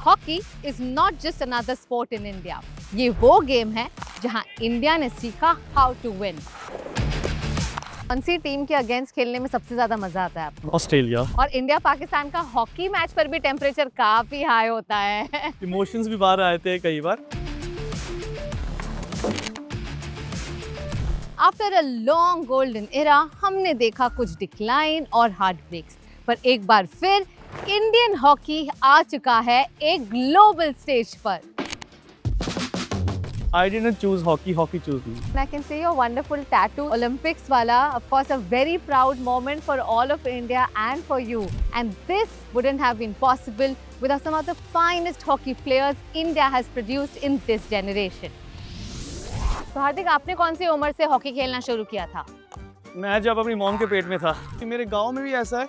Hockey is not just another sport in India. ये वो game है जहां इंडिया ने सीखा हाउ टू विन। कौन सी टीम के अगेंस्ट खेलने में सबसे ज्यादा मजा आता है आपको? ऑस्ट्रेलिया। और इंडिया पाकिस्तान का हॉकी मैच पर भी टेम्परेचर काफी हाई होता है। इमोशंस भी बाहर आए थे कई बार। After a long golden era हमने देखा कुछ डिक्लाइन और हार्ट ब्रेक्स, पर एक बार फिर इंडियन हॉकी आ चुका है एक ग्लोबल स्टेज पर। I didn't choose hockey, hockey chose me. I can see your wonderful tattoo, Olympics wala, of course a very proud moment for all of India and for you. And this wouldn't have been possible without some of the finest hockey players India has produced in this generation. तो हार्दिक, आपने कौन सी उम्र से hockey खेलना शुरू किया था? मैं जब अपनी मॉम के पेट में था। मेरे गांव में भी ऐसा है,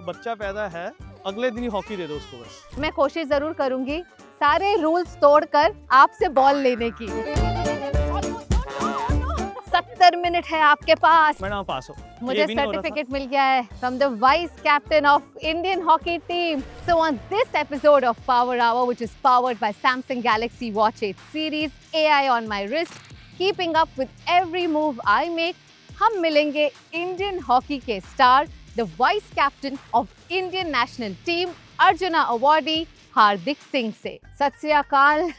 बच्चा पैदा है अगले दिन ही हॉकी दे दो उसको बस। मैं कोशिश जरूर करूंगी सारे रूल्स तोड़कर आपसे बॉल लेने की। 70 मिनट है आपके पास। मैडम पास हो। मुझे सर्टिफिकेट मिल गया है from the vice captain of Indian hockey team. So on this episode of power hour which is powered by Samsung Galaxy watch 8 series AI on my wrist, keeping up with every move I make, हम मिलेंगे Indian hockey के star, the vice captain of Indian national team, Arjuna awardee Hardik Singh से। सत श्री अकाल।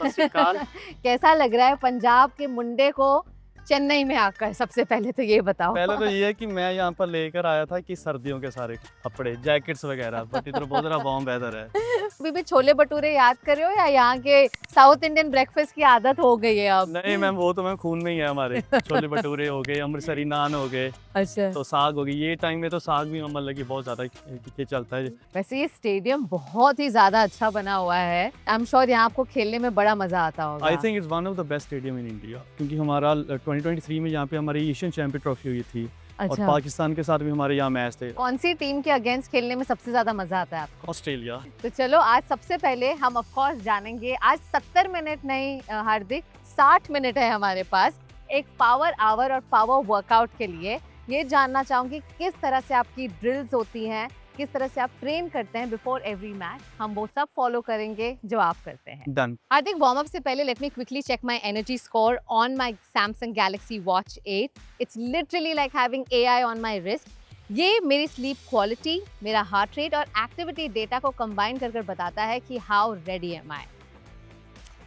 कैसा लग रहा है पंजाब के मुंडे को चेन्नई में आकर? सबसे पहले तो ये बताओ। पहले तो ये है कि मैं यहाँ पर लेकर आया था कि सर्दियों के सारे कपड़े, जैकेट्स वगैरह, बट इधर बहुत ज़्यादा वार्म वेदर है। अभी भी छोले भटूरे याद कर रहे हो या यहाँ के साउथ इंडियन ब्रेकफास्ट की आदत हो गई है अब? नहीं मैम, वो तो मैम खून में ही है हमारे। छोले भटूरे हो गए, अमृतसरी नान हो गए, अच्छा, तो साग हो गई। ये टाइम में तो साग भी मतलब कि बहुत ज़्यादा चलता है। वैसे ये स्टेडियम बहुत ही ज्यादा अच्छा बना हुआ है। आई एम श्योर यहाँ आपको खेलने में बड़ा मजा आता होगा। I think it's one of the best stadium in India, क्योंकि हमारा 2023 में यहाँ पे हमारी एशियन चैंपियन ट्रॉफी हुई थी। और अच्छा, पाकिस्तान के साथ भी हमारे यहाँ मैच थे। कौन सी टीम के अगेंस्ट खेलने में सबसे ज्यादा मजा आता है आपको? ऑस्ट्रेलिया। तो चलो आज सबसे पहले हम ऑफ कोर्स जानेंगे, आज 70 मिनट नहीं हार्दिक, 60 मिनट है हमारे पास एक पावर आवर और पावर वर्कआउट के लिए। ये जानना चाहूंगी किस तरह से आपकी ड्रिल्स होती हैं, किस तरह से आप ट्रेन करते हैं बिफोर एवरी मैच। हम वो सब फॉलो करेंगे जो आप करते हैं। डन। हार्दिक, वार्म अप से पहले let me quickly check my energy score on my Samsung Galaxy watch 8। It's literally like having AI on my wrist. ये मेरी स्लीप क्वालिटी, मेरा हार्ट रेट और एक्टिविटी डेटा को कंबाइन कर बताता है कि how ready am I.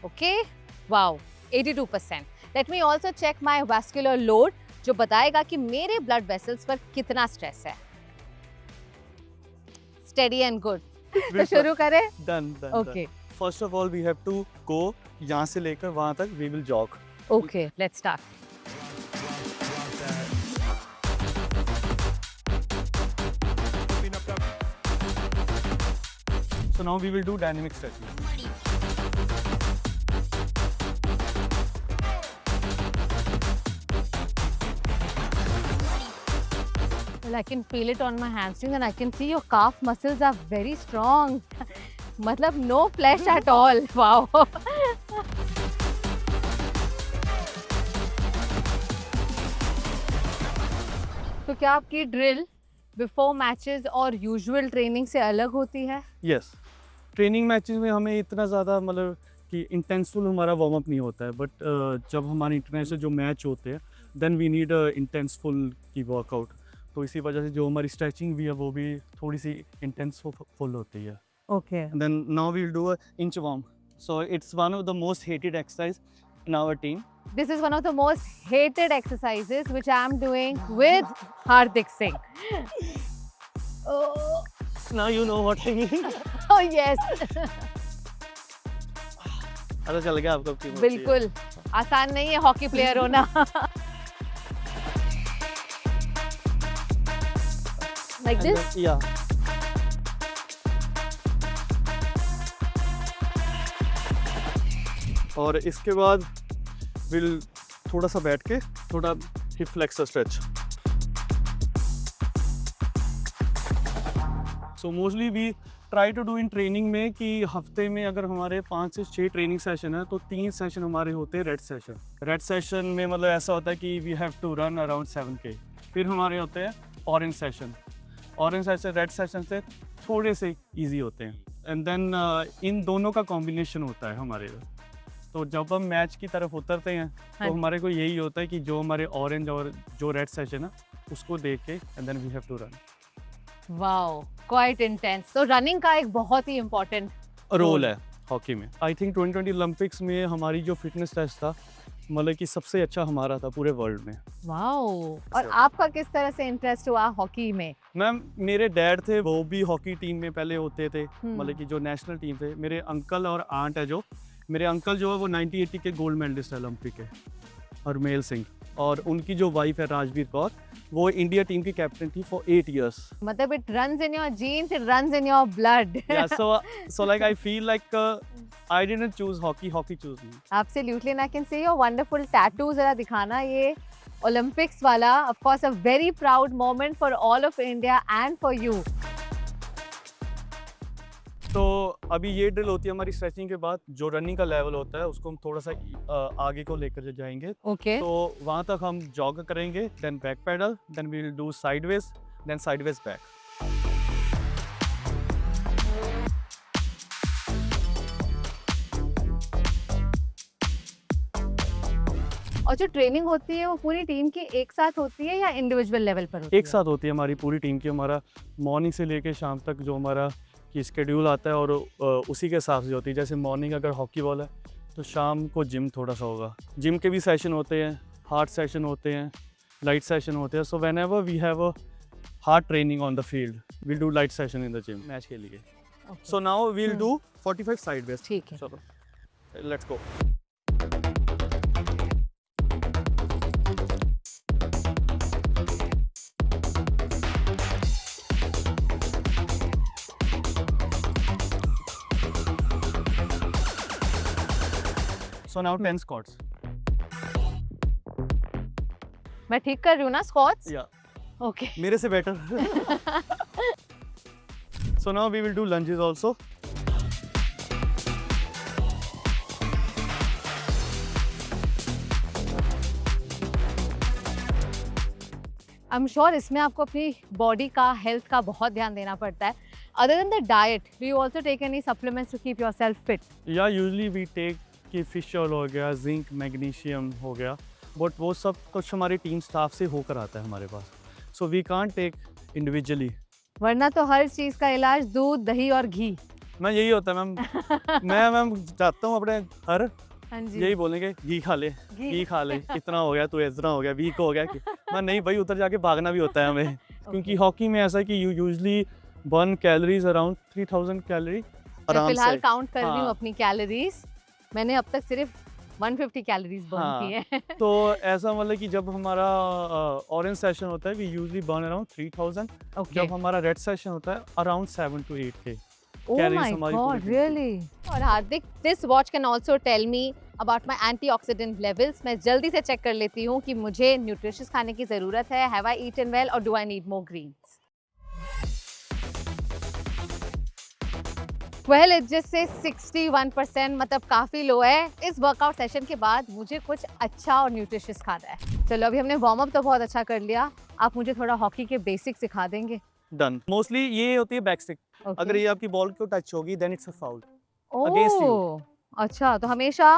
Okay, wow, 82%। Let me also check my vascular load, जो बताएगा कि मेरे ब्लड वेसल्स पर कितना स्ट्रेस है। Steady and good. तो शुरू करें? Done. Okay, first of all we have to go, यहाँ से लेकर वहाँ तक we will jog. Okay, let's start. So now we will do dynamic stretching. Well, I can feel it on my hamstrings and I can see your calf muscles are very strong. मतलब no flesh at all. Wow. तो क्या आपकी drill before matches और usual training से अलग होती है? Yes. Training matches में हमें इतना ज़्यादा मतलब कि इंटेंसफुल हमारा वार्म अप नहीं होता है, बट जब हमारे इंटरनेशनल जो मैच होते हैं देन वी नीड इंटेंसफुल की वर्कआउट। तो इसी वजह से जो हमारी स्ट्रेचिंग भी है वो भी थोड़ी सी इंटेंसफुल होती है। Okay. Then now we will do a inchworm. So it's one of the most hated exercise in our team. This is one of the most hated exercises which I am doing with Hardik Singh. Oh, Now you know what I mean. oh yes. पता चल गया आपको क्यों होती है। बिल्कुल आसान नहीं है हॉकी प्लेयर होना। Like this? Yeah. और इसके बाद विल थोड़ा सा बैठ के थोड़ा hip flexor stretch. So mostly we try to do in training में कि हफ्ते में अगर हमारे 5 से 6 ट्रेनिंग सेशन है तो 3 सेशन हमारे होते हैं रेड सेशन। रेड सेशन में मतलब ऐसा होता है कि we have to run around 7K। फिर हमारे होते हैं orange session. Orange session red session से थोड़े से ईजी होते हैं। एंड देन इन दोनों का कॉम्बिनेशन होता है हमारे। तो जब हम मैच की तरफ उतरते हैं हाँ तो हमारे को यही होता है कि जो हमारे ऑरेंज और जो रेड सेशन है उसको देख के and then we have to run. Wow, quite intense. तो रनिंग का एक बहुत ही इम्पोर्टेंट रोल है हॉकी में। आई थिंक 2020 ओलंपिक्स में हमारी जो फिटनेस टेस्ट था मतलब कि सबसे अच्छा हमारा था पूरे वर्ल्ड में। वाओ। और So- आपका किस तरह से इंटरेस्ट हुआ हॉकी में? मैम मेरे डैड थे वो भी हॉकी टीम में पहले होते थे, हम्म। मतलब कि जो नेशनल टीम थे। मेरे अंकल और आंट है जो, मेरे अंकल जो है वो 1980 के गोल्ड मेडलिस्ट है ओलंपिक के, हरमेल सिंह, और उनकी जो वाइफ है राजवीर कौर वो इंडिया टीम की कैप्टन थी फॉर 8 years। मतलब it runs in your genes, it runs in your blood. Yeah, so like I feel like I didn't choose hockey, hockey chose me। Absolutely, and I can see your wonderful tattoo. जरा दिखाना ये Olympics वाला। Of course, a very proud moment for all of India and for you. तो अभी ये drill होती है हमारी स्ट्रेचिंग के बाद। जो रनिंग का लेवल होता है उसको हम थोड़ा सा आगे को लेकर जाएंगे। Okay. तो वहाँ तक हम जॉग करेंगे, then back pedal, then we will do sideways, then sideways back. और जो ट्रेनिंग होती है वो पूरी टीम की एक साथ होती है या इंडिविजुअल लेवल पर होती एक साथ होती है हमारी पूरी टीम की। हमारा मॉर्निंग से लेके शाम तक जो हमारा की स्केड्यूल आता है और उसी के हिसाब से होती है। जैसे मॉर्निंग अगर हॉकी बॉल है तो शाम को जिम थोड़ा सा होगा। जिम के भी सेशन होते हैं, हार्ड सेशन होते हैं, लाइट सेशन होते हैं। So whenever we have a hard training on the field we'll do light session in the gym match के लिए। Okay. So now we'll do 45 sideways. ठीक है। चलो let's go. So now 10 squats. मैं ठीक कर रही हूँ ना स्क्वाट्स? Yeah, okay. मेरे से better. So now we will do lunges also. I am sure इसमें आपको अपनी बॉडी का, हेल्थ का बहुत ध्यान देना पड़ता है। Other than the diet, do you also take any supplements to keep yourself fit? Yeah, usually we take कि फिश ऑयल हो गया, जिंक, मैग्नीशियम हो गया, बट वो सब कुछ हमारी टीम स्टाफ से होकर आता है हमारे पास। So we can't take individually. वरना तो हर चीज का इलाज दूध, दही और घी। मैं यही होता है मैम। मैं मैम चाहता हूँ अपने हर हाँ जी। यही बोलेंगे घी खा ले, घी खा ले, कितना हो गया तू, इतना हो गया, वीक हो गया। मैं नहीं भाई, उधर जाके भागना भी होता है हमें। क्योंकि हॉकी में ऐसा है कि you usually burn calories around 3000 calorie मैं आराम फिलहाल से। काउंट कर रही हूँ हाँ। अपनी कैलोरीज। मैंने अब तक सिर्फ 150 कैलोरीज बर्न हाँ। की है। तो ऐसा मतलब कि जब हमारा ऑरेंज सेशन होता है we usually burn around 3000। Okay. जब हमारा रेड सेशन होता है around 7 to 8K Oh calories my हमारी God, पूरी टीम की। really? और हार्दिक, this watch can also tell me about my antioxidant levels. मैं जल्दी से चेक कर लेती हूँ कि मुझे न्यूट्रिशियस खाने की ज़रूरत है। Have I eaten well or do I need more greens? Well, it just says 61%, मतलब काफ़ी लो है। इस वर्कआउट सेशन के बाद मुझे कुछ अच्छा और न्यूट्रिशियस खाना है। चलो अभी हमने वार्म अप तो बहुत अच्छा कर लिया, आप मुझे थोड़ा हॉकी के बेसिक सिखा देंगे? डन। मोस्टली ये होती है बैक स्टिक। Okay. अगर ये आपकी बॉल को टच होगी then it's a foul against you. ओह, अच्छा, तो हमेशा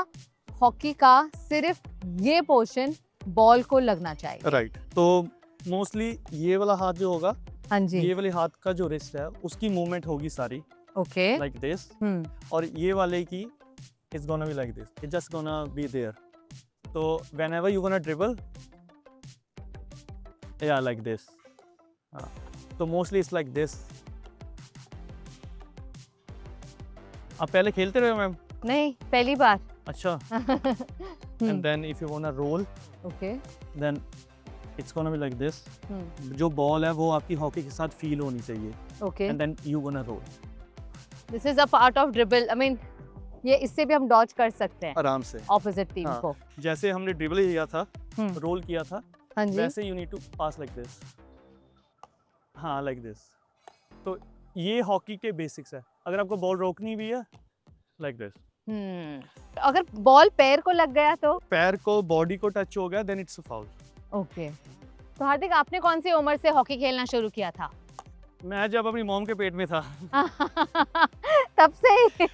हॉकी का सिर्फ ये पोर्शन बॉल को लगना चाहिए। राइट। तो मोस्टली ये वाला हाथ जो होगा, हाँ जी। ये वाले हाथ का जो रिस्ट है उसकी मूवमेंट होगी सारी ओके। लाइक दिस, हम्म। और ये वाले की it's gonna be like this, it's just gonna be there. तो व्हेनेवर यू गोना ड्रिबल या लाइक दिस। तो मोस्टली इट्स लाइक दिस। आप पहले खेलते रहे मैम? नहीं, पहली बार। अच्छा। And then if you want to roll okay. Then it's gonna be like this. Hmm. जो बॉल है वो आपकी हॉकी के साथ फील होनी चाहिए okay. And then you gonna roll this is a part of dribble. I mean ये इससे भी हम डॉज कर सकते हैं आराम से। ऑपोजिट टीम हाँ। को। जैसे हमने ड्रिबल किया था, हम्म। रोल किया था, हाँ जी। वैसे you need to pass like this. हाँ, लाइक दिस। तो ये हॉकी के बेसिक्स है। अगर आपको बॉल रोकनी भी है लाइक दिस। अगर बॉल पैर को लग गया तो? पैर को, बॉडी को टच हो गया then it's a foul. Okay. तो हार्दिक, आपने कौन सी उम्र से हॉकी खेलना शुरू किया था? मैं जब अपनी मॉम के पेट में था। तब से ही।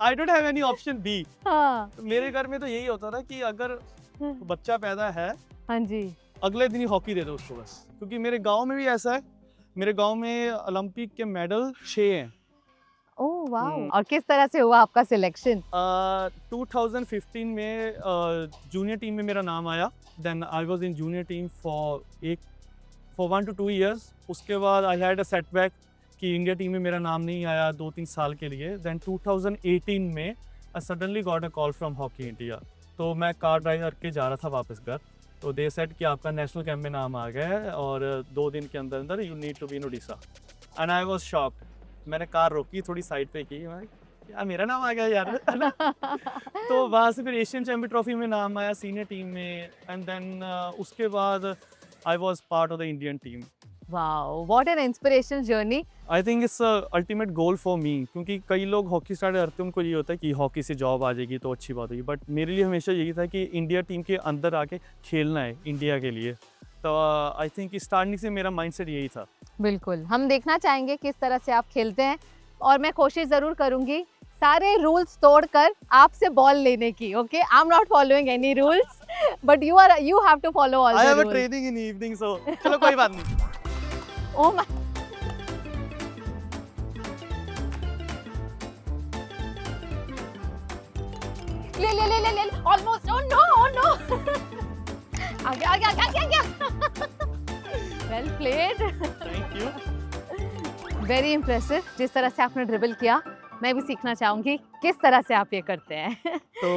I don't have any option B. हाँ मेरे घर में तो यही होता था कि अगर बच्चा पैदा है हाँ जी। अगले दिन ही हॉकी दे दो उसको बस, क्योंकि मेरे गांव में भी ऐसा है। मेरे गांव में ओलंपिक के मेडल 6 हैं। Oh wow. हम्म। और किस तरह से हुआ आपका सिलेक्शन? 2015 में जूनियर टीम में मेरा नाम आया। Then I was in junior team for 1 to 2 years। उसके बाद आई हैड अ सेटबैक कि इंडिया टीम में मेरा नाम नहीं आया 2-3 साल के लिए। देन 2018 में I suddenly got a call from hockey India. तो मैं कार ड्राइव करके जा रहा था वापस घर, तो दे सेड कि आपका नेशनल कैंप में नाम आ गया है और 2 दिन के अंदर अंदर you need to be in Odisha. And I was shocked. मैंने कार रोकी, थोड़ी साइड पे की, मैं यार मेरा नाम आ गया यार। तो वहाँ से फिर एशियन चैंपियन ट्रॉफी में नाम आया सीनियर टीम में। एंड देन उसके बाद I was part of the Indian team. Wow, what an inspirational journey. I think it's ultimate goal for me, क्योंकि कई लोग हॉकी स्टार्ट करते हैं उनको ये होता है कि हॉकी से जॉब आ जाएगी तो अच्छी बात होगी, बट मेरे लिए हमेशा यही था कि इंडिया टीम के अंदर आके खेलना है इंडिया के लिए। तो आई थिंक स्टार्टिंग से मेरा माइंडसेट यही था। बिल्कुल, हम देखना चाहेंगे किस तरह से आप खेलते हैं और मैं कोशिश ज़रूर करूंगी सारे रूल्स तोड़कर आपसे बॉल लेने की। Okay, I am not following any rules but you have to follow all the I have a rules. Training in evening, so चलो कोई बात नहीं। ओह माय, ले ले ले ले ले almost. Oh no, oh no. आगे आगे आगे आगे आगे। Well played. Thank you. Very impressive. जिस तरह से आपने ड्रिबल किया मैं भी सीखना चाहूंगी किस तरह से आप ये करते हैं। तो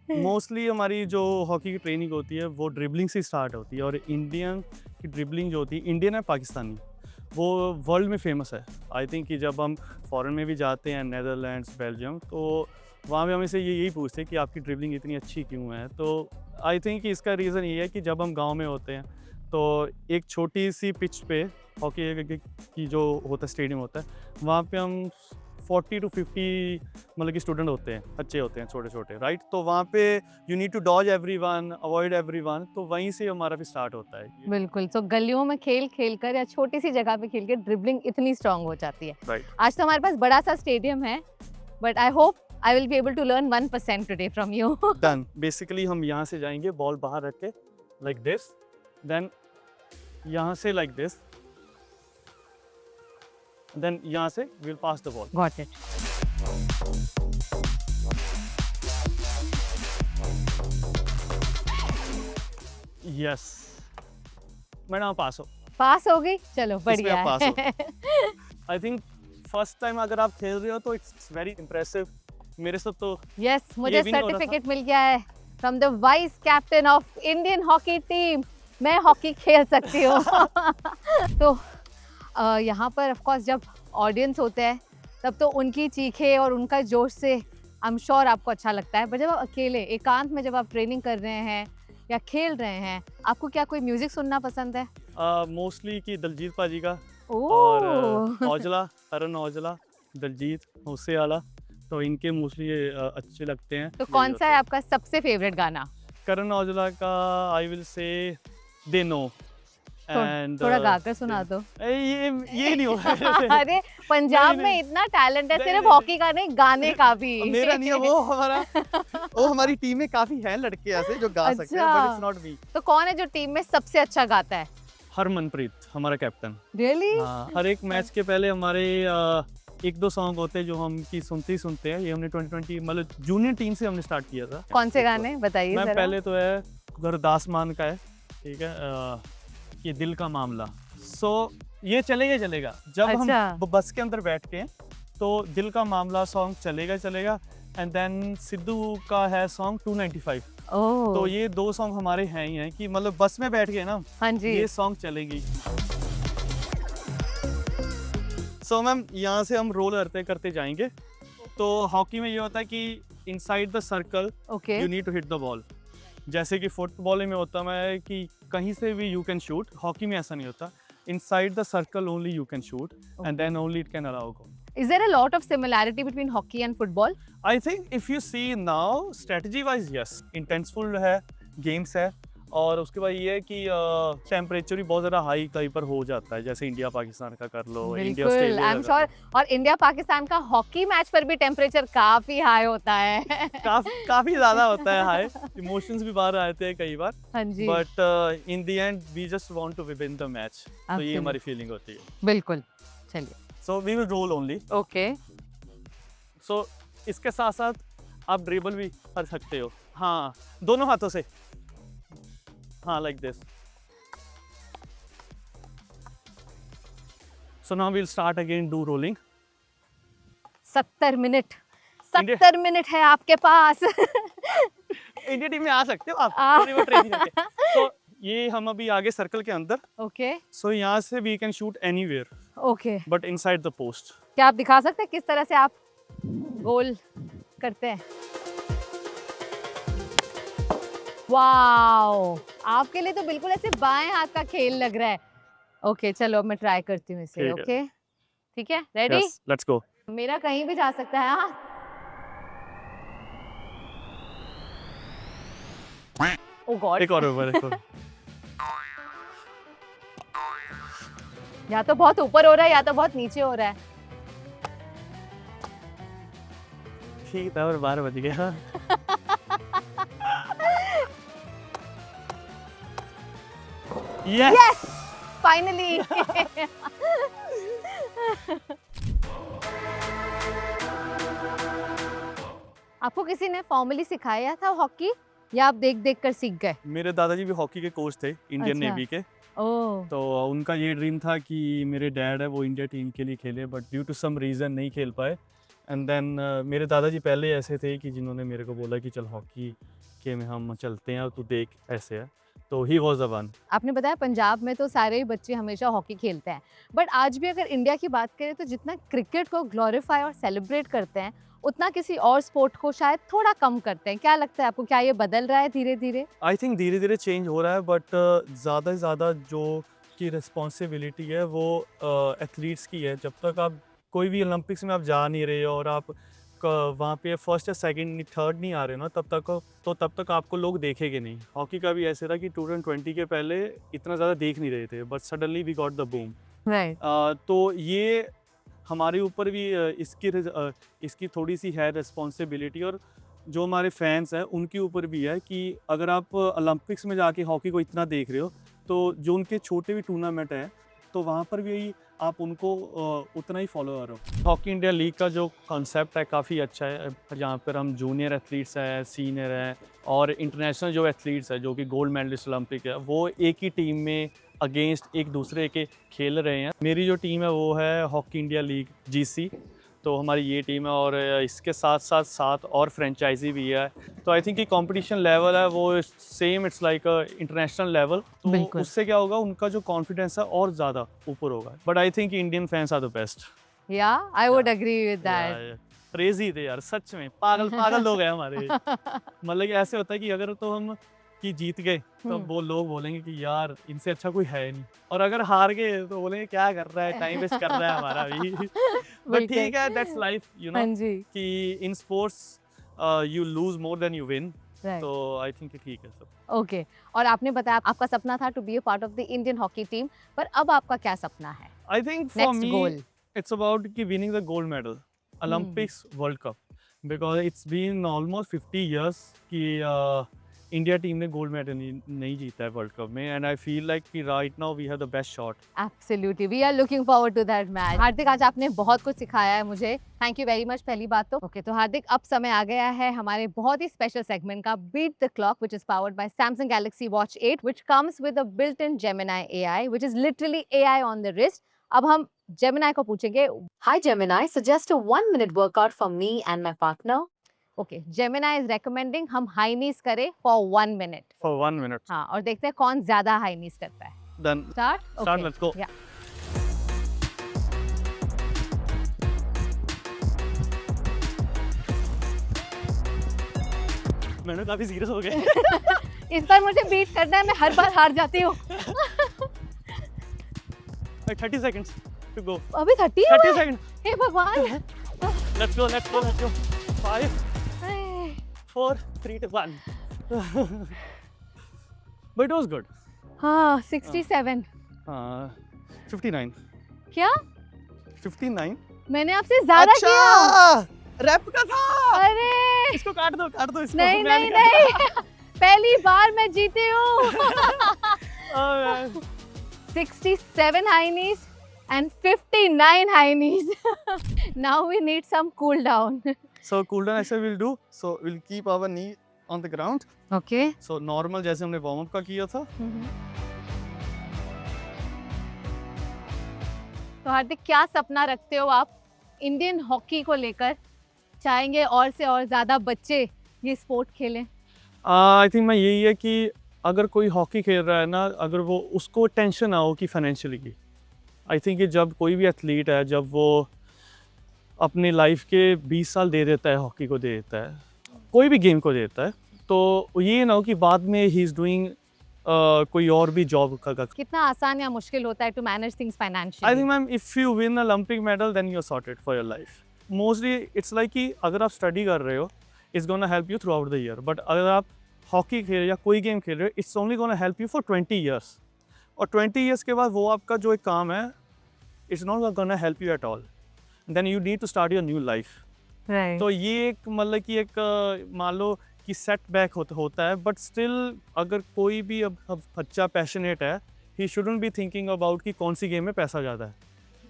मोस्टली हमारी जो हॉकी की ट्रेनिंग होती है वो ड्रिबलिंग से स्टार्ट होती है, और इंडियन की ड्रिबलिंग जो होती है, इंडियन है पाकिस्तानी, वो वर्ल्ड में फेमस है। आई थिंक कि जब हम फॉरेन में भी जाते हैं, नेदरलैंड्स, बेल्जियम, तो वहाँ भी हमें से यही पूछते हैं कि आपकी ड्रिबलिंग इतनी अच्छी क्यों है। तो आई थिंक कि इसका रीज़न ये है कि जब हम गांव में होते हैं तो एक छोटी सी पिच पे हॉकी की जो होता है स्टेडियम होता है, वहाँ पे हम 40 to 50 मतलब कि स्टूडेंट होते हैं, बच्चे होते हैं छोटे छोटे, राइट। तो वहाँ पे you need to dodge everyone, avoid everyone, तो वहीं से हमारा भी स्टार्ट होता है। बिल्कुल। तो गलियों में खेल खेल कर या छोटी सी जगह पे खेल के ड्रिबलिंग इतनी स्ट्रांग हो जाती है। राइट। आज तो हमारे पास बड़ा सा स्टेडियम है but I hope I will be able to learn 1% today from you. Done. Basically हम यहाँ से जाएंगे बॉल बाहर रख के लाइक दिस, देन यहाँ से लाइक दिस, देन यहाँ से will pass the ball. Got it. Yes madam, pass हो। पास हो गई, चलो बढ़िया आप पास है। आई थिंक फर्स्ट टाइम अगर आप खेल रहे हो तो इट्स वेरी इम्प्रेसिव। मेरे साथ तो यस, मुझे ये भी नहीं हो रहा था। सर्टिफिकेट मिल गया है from the vice captain of Indian hockey team. मैं हॉकी खेल सकती हूँ। तो यहाँ पर ऑफ कोर्स जब ऑडियंस होते हैं तब तो उनकी चीखें और उनका जोश से आई एम श्योर आपको अच्छा लगता है, बट जब आप अकेले एकांत में जब आप ट्रेनिंग कर रहे हैं या खेल रहे हैं, आपको क्या कोई म्यूजिक सुनना पसंद है? मोस्टली कि दलजीत पाजी का ओह और औजला, करण औजला, दलजीत, मूसेवाला, तो इनके मोस्टली अच्छे लगते हैं। तो कौन सा है आपका सबसे फेवरेट गाना? करण औजला का I will say they know. And थोड़ा गाकर सुना दो। ये नहीं होगा। अरे पंजाब नहीं, में इतना टैलेंट है, नहीं, सिर्फ नहीं, हॉकी का नहीं गाने का भी। मेरा नहीं है वो हमारी टीम में काफी हैं लड़के ऐसे जो गा सकते हैं, बट इट्स नॉट मी। तो कौन है जो टीम में सबसे अच्छा गाता है? हरमनप्रीत हमारा कैप्टन। रियली? हाँ, हर एक मैच के पहले हमारे 1-2 सॉन्ग होते हैं जो हम की सुनते ही सुनते हैं। ये हमने 2020 मतलब जूनियर टीम से हमने स्टार्ट किया था। कौन से गाने बताइए मैं जरा। पहले तो है गुरदास मान का है, ठीक है, ये दिल का मामला। सो ये चलेगा जब अच्छा। हम बस के अंदर बैठ के हैं तो दिल का मामला सॉन्ग चलेगा। एंड देन सिद्धू का है सॉन्ग 295। ओह तो ये 2 सॉन्ग हमारे हैं ही हैं कि मतलब बस में बैठ गए ना, हाँ जी। ये सॉन्ग चलेगी। सो मैम यहाँ से हम रोल करते जाएंगे। तो हॉकी में ये होता है कि inside the circle okay you need to hit the ball. जैसे कि फुटबॉल में होता है कि कहीं से भी यू कैन शूट, हॉकी में ऐसा नहीं होता। Inside the circle only you can shoot and then only it can allow goal. Is there a lot of similarity between hockey and football? I think if you see now strategy wise yes, intenseful है, games है, और उसके बाद ये है कि temperature भी बहुत ज़्यादा हाई कहीं पर हो जाता है, जैसे इंडिया पाकिस्तान का कर लो, इंडिया बिल्कुल, ऑस्ट्रेलिया आई का एम कर श्योर। लो। और इंडिया पाकिस्तान का हॉकी मैच पर भी टेम्परेचर काफी हाई होता है। काफ़ी ज़्यादा होता है हाई, इमोशंस भी बाहर आते हैं कई बार, हाँ जी, but in the end we just want to win the match, तो ये Absolutely. हमारी फीलिंग होती है। बिल्कुल। चलिए, so we will roll only. Okay, so इसके साथ साथ आप ड्रिबल भी कर सकते हो, हाँ, दोनों हाथों से, हाँ, like this. So now we'll start again do rolling. 70 minute, India- 70 minute है आपके पास। इंडिया टीम में आ सकते हो आप, आ- थोड़ी बहुत ट्रेनिंग करके। तो ये हम अभी आगे सर्कल के अंदर, ओके, सो यहाँ से we can shoot anywhere okay. But inside the post. क्या आप दिखा सकते हैं किस तरह से आप गोल करते हैं? वाओ, आपके लिए तो बिल्कुल ऐसे बाएं हाथ का खेल लग रहा है। ओके, चलो अब मैं ट्राई करती हूँ इसे। ठीक है। ओके, ठीक है, रेडी? Yes, let's go. मेरा कहीं भी जा सकता है। हाँ, ओ गॉड, एक और ओवर, एक और। या तो बहुत ऊपर हो रहा है या तो बहुत नीचे हो रहा है। ठीक था, और 12 बज गया। Yes, finally. आपको किसी ने फॉर्मली सिखाया था हॉकी या आप देख देख कर सीख गए? मेरे दादाजी भी हॉकी के कोच थे, इंडियन अच्छा। नेवी के। ओह, तो उनका ये ड्रीम था कि मेरे डैड है वो इंडिया टीम के लिए खेले, but due to some reason नहीं खेल पाए। एंड देन मेरे दादाजी पहले ऐसे थे कि जिन्होंने मेरे को बोला कि चल हॉकी के में हम चलते हैं और तू देख ऐसे है, तो ही वॉज द वन। आपने बताया पंजाब में तो सारे ही बच्चे हमेशा हॉकी खेलते हैं, बट आज भी अगर इंडिया की बात करें तो जितना क्रिकेट को ग्लोरीफाई और सेलिब्रेट करते हैं उतना किसी और स्पोर्ट को शायद थोड़ा कम करते हैं। क्या लगता है आपको, क्या ये बदल रहा है धीरे धीरे? आई थिंक धीरे धीरे चेंज हो रहा है, बट ज़्यादा से ज़्यादा जो की रिस्पॉन्सिबिलिटी है वो एथलीट्स की है। जब तक आप कोई भी ओलंपिक्स में आप जा नहीं रहे हो और आप वहाँ पे फर्स्ट या सेकंड थर्ड नहीं आ रहे हो ना, तब तक आपको लोग देखेंगे नहीं। हॉकी का भी ऐसे था कि 2020 के पहले इतना ज़्यादा देख नहीं रहे थे, but suddenly we got the boom. Right, तो ये हमारे ऊपर भी इसकी थोड़ी सी है रिस्पॉन्सिबिलिटी, और जो हमारे फैंस हैं उनके ऊपर भी है कि अगर आप ओलंपिक्स में जाके हॉकी को इतना देख रहे हो, तो जो उनके छोटे भी टूर्नामेंट हैं तो वहाँ पर भी आप उनको उतना ही फॉलो करो। हॉकी इंडिया लीग का जो कॉन्सेप्ट है काफ़ी अच्छा है, जहाँ पर हम जूनियर एथलीट्स हैं, सीनियर हैं और इंटरनेशनल जो एथलीट्स हैं जो कि गोल्ड मेडलिस्ट ओलंपिक है, वो एक ही टीम में अगेंस्ट एक दूसरे के खेल रहे हैं। मेरी जो टीम है वो है हॉकी इंडिया लीग GC, तो हमारी ये टीम है, और इसके साथ साथ 7 और फ्रेंचाइजी भी है। तो आई थिंक कि कंपटीशन लेवल है वो same, it's like international level. तो बिल्कुल। उससे क्या होगा, उनका जो कॉन्फिडेंस है और ज़्यादा ऊपर होगा। But I think Indian fans are the best. Yeah I would agree with that. Crazy थे यार, सच में पागल लोग हैं हमारे। मतलब कि ऐसे होता है कि अगर तो हम कि जीत गए तो वो लोग बोलेंगे कि यार इनसे अच्छा कोई है नहीं, और अगर हार गए तो बोलेंगे क्या कर रहा है, टाइम वेस्ट कर रहा है हमारा भी। बट ठीक है, दैट्स लाइफ, यू नो, हाँ जी, कि in sports you lose more than you win. Right, तो आई थिंक ठीक है सब। ओके। और आपने बताया आपका सपना था to be a part of the Indian hockey team, पर अब आपका क्या सपना है? I think for next me goal? it's about ki winning the gold medal, Olympics, World Cup, because it's been almost 50 years कि इंडिया टीम ने gold medal नहीं जीता है वर्ल्ड कप में, एंड आई फील लाइक कि right now we have the best shot. Absolutely, we are looking forward to that match. Hardik, आज आपने बहुत कुछ सिखाया है मुझे, थैंक यू वेरी मच पहली बात तो। ओके, तो हार्दिक अब समय आ गया है हमारे बहुत ही स्पेशल सेगमेंट का, beat the clock, which is powered by Samsung Galaxy Watch 8 which comes with a built in Gemini AI which is literally AI on the wrist. अब हम Gemini को पूछेंगे, Hi Gemini, suggest a 1-minute workout for me and my partner. Okay, Gemini is recommending हम high नीज करें for 1 minute. For 1 minute. हाँ, और देखते हैं कौन ज्यादा हाई नीज करता है। Then start, let's go. मैंने काफी सीरियस हो गए। इस बार मुझे बीट करना है, मैं हर बार हार जाती हूँ। 30 seconds to go। अभी 30 seconds। हे भगवान। Let's go। 5 4 3 2 1। but it was good. हाँ 67। 59. क्या 59. मैंने आपसे ज्यादा किया? अच्छा रैप का था। अरे इसको काट दो इसको। नहीं मैं नहीं नहीं पहली बार मैं जीती हूँ। नहीं। 67 high knees and 59 high knees. Now we need some cool down. So cool down ऐसे we'll do. So we'll keep our knee on the ground. Okay. So normal जैसे हमने वार्म अप का किया था। तो हार्दिक क्या सपना रखते हो आप इंडियन हॉकी को लेकर? चाहेंगे और से और ज़्यादा बच्चे ये स्पोर्ट खेलें? आई थिंक मैं यही है कि अगर कोई हॉकी खेल रहा है ना, अगर वो उसको टेंशन ना हो कि फाइनेंशियली की, आई थिंक कि जब कोई भी एथलीट है, जब वो अपनी लाइफ के 20 साल दे देता है हॉकी को, दे देता है कोई भी गेम को दे देता है, तो ये ना हो कि बाद में ही इज़ डूइंग कोई और भी जॉब का। कितना आसान या मुश्किल होता है to manage things I financially? Think ma'am if you win Olympic medal then you are sorted for your life. Mostly it's like कि अगर आप स्टडी कर रहे हो it's gonna help you throughout the year, but अगर आप hockey खेल रहे हो या कोई गेम खेल रहे हो it's only gonna help you for 20 years, और 20 ईयर्स के बाद वो आपका जो एक काम है it's not gonna help you at all, then you need to start your new life. Right. तो ये एक मतलब कि एक मान लो कि सेटबैक होता है, बट स्टिल अगर कोई भी अब बच्चा पैशनेट है, he shouldn't be thinking about कि कौन सी गेम में पैसा ज़्यादा है।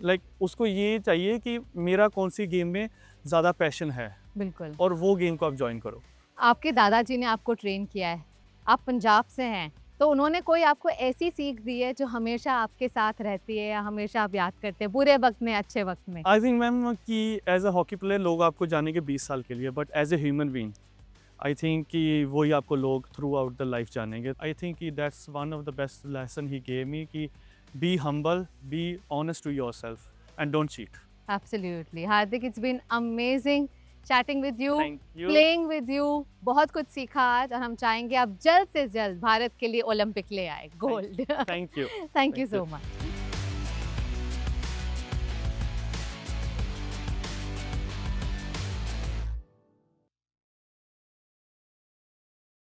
लाइक उसको ये चाहिए कि मेरा कौन सी गेम में ज़्यादा पैशन है, बिल्कुल। और वो गेम को आप ज्वाइन करो। आपके दादाजी ने आपको ट्रेन किया है, आप पंजाब से हैं, तो उन्होंने कोई आपको ऐसी सीख दी है जो हमेशा आपके साथ रहती है या हमेशा आप याद करते हैं, बुरे वक्त में, अच्छे वक्त में? आई थिंक मैम कि एज अ हॉकी प्लेयर लोग आपको जानेंगे 20 साल के लिए, but as a human being I think कि वही आपको लोग थ्रू आउट द लाइफ जानेंगे। आई थिंक कि that's one of the best lesson he gave me कि be humble, be honest to yourself and don't cheat. Absolutely Hardik, it's been amazing chatting with you, thank you. Playing with you. बहुत कुछ सीखा आज, और हम चाहेंगे आप जल्द से जल्द भारत के लिए ओलंपिक ले आए gold. Thank you. Thank you Thank so you. Much.